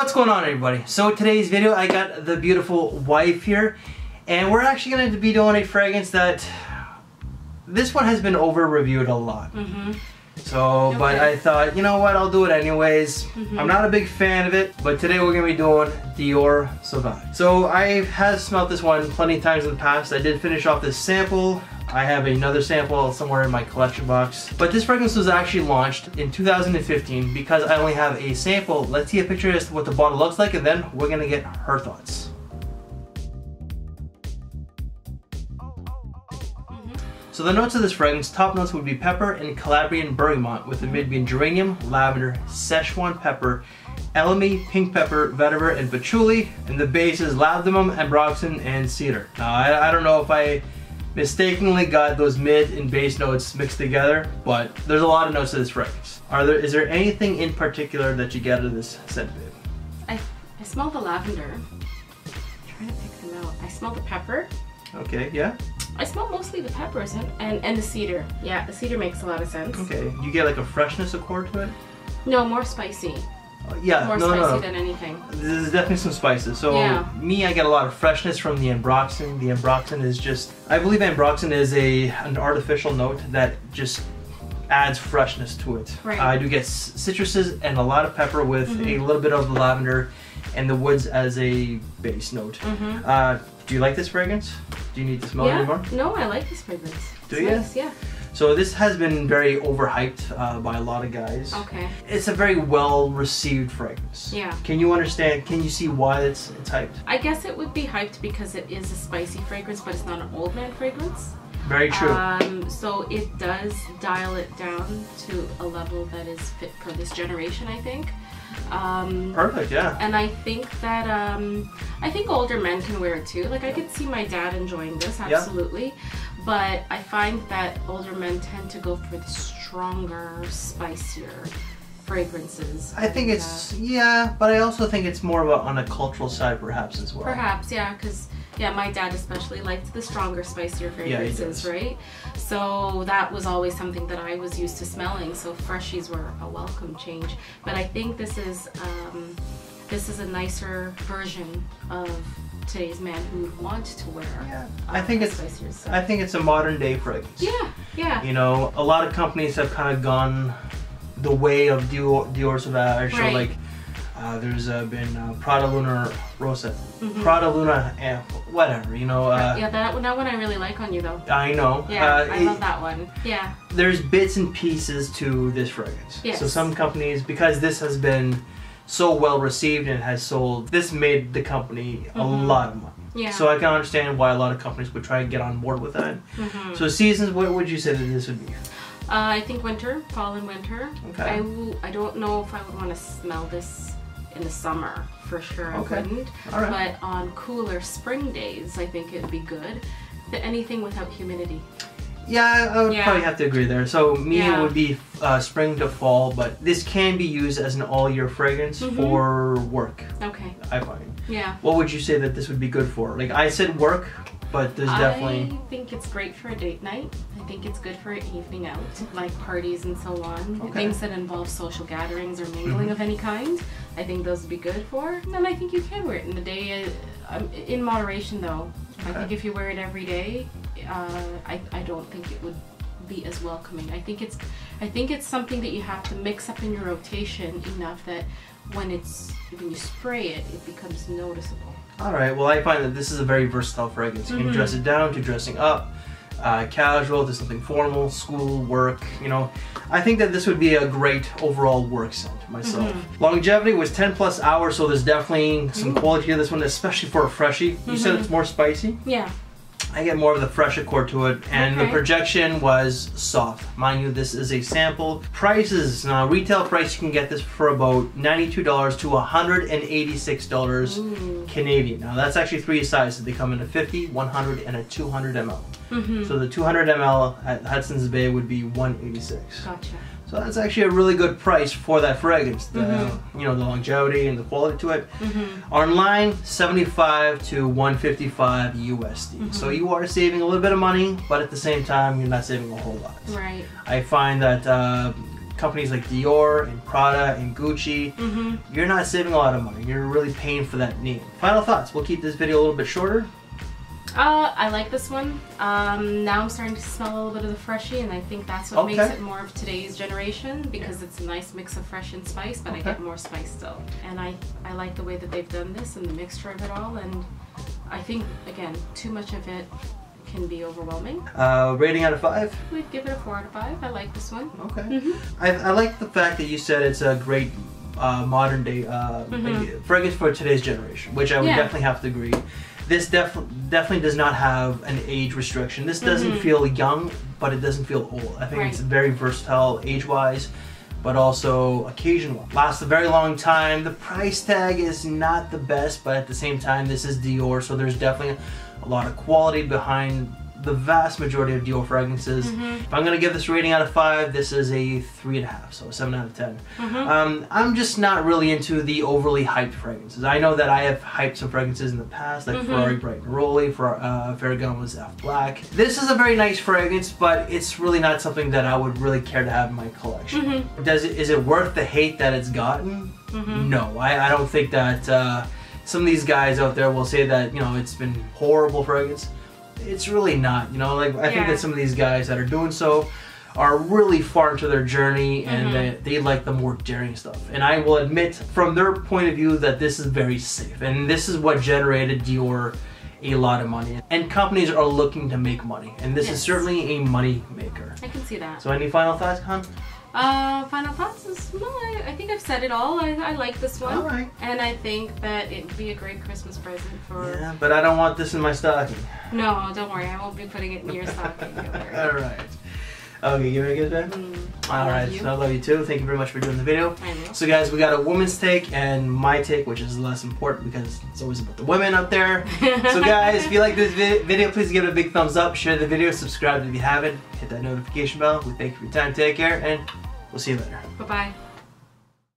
What's going on, everybody? So today's video, I got the beautiful wife here, and we're actually going to be doing a fragrance that this one has been over reviewed a lot. So, okay. But I thought, you know what, I'll do it anyways. I'm not a big fan of it, but today we're going to be doing Dior Sauvage. So I have smelled this one plenty of times in the past. I did finish off this sample. I have another sample somewhere in my collection box. But this fragrance was actually launched in 2015 because I only have a sample. Let's see a picture as to what the bottle looks like, and then we're going to get her thoughts. So the notes of this fragrance, top notes would be pepper and Calabrian bergamot, with the mid being geranium, lavender, Szechuan pepper, elemi, pink pepper, vetiver, and patchouli, and the base is ladamum, ambroxan, and cedar. Now I don't know if I mistakenly got those mid and base notes mixed together, but there's a lot of notes to this fragrance. Is there anything in particular that you get out of this scent, babe? I smell the lavender. I'm trying to pick them out. I smell the pepper. Okay, yeah. I smell mostly the peppers and the cedar. Yeah, the cedar makes a lot of sense. Okay, you get like a freshness accord to it? No, more spicy. Yeah, more spicy than anything. There's definitely some spices. So yeah. Me, I get a lot of freshness from the ambroxan. The ambroxan is just, I believe ambroxan is an artificial note that just adds freshness to it. Right. I do get citruses and a lot of pepper with a little bit of the lavender and the woods as a base note. Do you like this fragrance? Do you need to smell it anymore? No, I like this fragrance. Do you? Nice, yeah. So this has been very overhyped by a lot of guys. Okay. It's a very well received fragrance. Yeah. Can you understand, can you see why it's hyped? I guess it would be hyped because it is a spicy fragrance, but it's not an old man fragrance. Very true. So it does dial it down to a level that is fit for this generation, I think. Perfect, yeah. And I think that I think older men can wear it too. Like I could see my dad enjoying this, absolutely. Yep. But I find that older men tend to go for the stronger, spicier fragrances. I think it's yeah, but I also think it's more of on a cultural side, perhaps as well. Perhaps, yeah, because my dad especially liked the stronger, spicier fragrances, right? So that was always something that I was used to smelling. So freshies were a welcome change. But I think this is a nicer version of today's man who would want to wear. Yeah, I think it's a modern day fragrance. Yeah, yeah. You know, a lot of companies have kind of gone the way of Dior Sauvage. Right. So like, there's been Prada Luna Rosa, Prada Luna, whatever, you know. Yeah, that one I really like on you though. I know. Yeah, I love that one. Yeah. There's bits and pieces to this fragrance. Yes. So some companies, because this has been so well received and has sold, this made the company a lot of money. Yeah. So I can understand why a lot of companies would try and get on board with that. So seasons, what would you say that this would be? I think winter, fall and winter. Okay. I don't know if I would want to smell this in the summer, for sure. Okay. I wouldn't. All right. But on cooler spring days, I think it would be good. Anything without humidity. Yeah, I would probably have to agree there. So me, it would be spring to fall, but this can be used as an all-year fragrance for work. Okay. I find. Yeah. What would you say that this would be good for? Like I said work, but there's definitely... I think it's great for a date night. I think it's good for an evening out, like parties and so on. Okay. Things that involve social gatherings or mingling of any kind. I think those would be good for. And I think you can wear it in the day, in moderation though. Okay. I think if you wear it every day, I don't think it would be as welcoming. I think it's something that you have to mix up in your rotation enough that when you spray it, it becomes noticeable. Alright, well I find that this is a very versatile fragrance. You can dress it down to dressing up, casual to something formal, school, work, you know. I think that this would be a great overall work scent myself. Longevity was 10 plus hours, so there's definitely some quality to this one, especially for a freshie. You said it's more spicy? Yeah. I get more of the fresh accord to it, and the projection was soft. Mind you, this is a sample. Prices, now retail price, you can get this for about $92 to $186 Canadian. Now that's actually 3 sizes. They come in a 50, 100, and a 200 ml. So the 200 ml at Hudson's Bay would be $186. Gotcha. So that's actually a really good price for that fragrance. The, you know, the longevity and the quality to it. Online, $75 to $155 USD. So you are saving a little bit of money, but at the same time, you're not saving a whole lot. Right. I find that companies like Dior and Prada and Gucci, you're not saving a lot of money. You're really paying for that name. Final thoughts. We'll keep this video a little bit shorter. I like this one. Now I'm starting to smell a little bit of the freshy, and I think that's what makes it more of today's generation, because it's a nice mix of fresh and spice, but I get more spice still. And I like the way that they've done this and the mixture of it all, and I think, again, too much of it can be overwhelming. Rating out of 5? We'd give it a 4 out of 5. I like this one. Okay. I like the fact that you said it's a great modern day fragrance for today's generation, which I would definitely have to agree. This definitely does not have an age restriction. This doesn't feel young, but it doesn't feel old. I think it's very versatile age-wise, but also occasional. Lasts a very long time. The price tag is not the best, but at the same time, this is Dior, so there's definitely a lot of quality behind the vast majority of Dior fragrances. If I'm gonna give this rating out of 5, this is a 3.5, so a 7 out of 10. I'm just not really into the overly hyped fragrances. I know that I have hyped some fragrances in the past, like Ferrari Bright and Rolly, Ferragamo's F Black. This is a very nice fragrance, but it's really not something that I would really care to have in my collection. Is it worth the hate that it's gotten? No, I don't think that some of these guys out there will say that, you know, it's been horrible fragrance. It's really not, you know, like I think that some of these guys that are doing so are really far into their journey, and they like the more daring stuff. And I will admit from their point of view that this is very safe, and this is what generated Dior a lot of money. And companies are looking to make money, and this is certainly a money maker. I can see that. So any final thoughts, Con? Final thoughts is, no, I think I've said it all. I like this one. Alright. And I think that it'd be a great Christmas present for... Yeah, but I don't want this in my stocking. No, don't worry. I won't be putting it in your stocking. Alright. Okay, give it a good time? Alright, so I love you too. Thank you very much for doing the video. I will. So guys, we got a woman's take and my take, which is less important because it's always about the women out there. So guys, if you like this video, please give it a big thumbs up, share the video, subscribe if you haven't, hit that notification bell. We thank you for your time, take care, and we'll see you later. Bye-bye.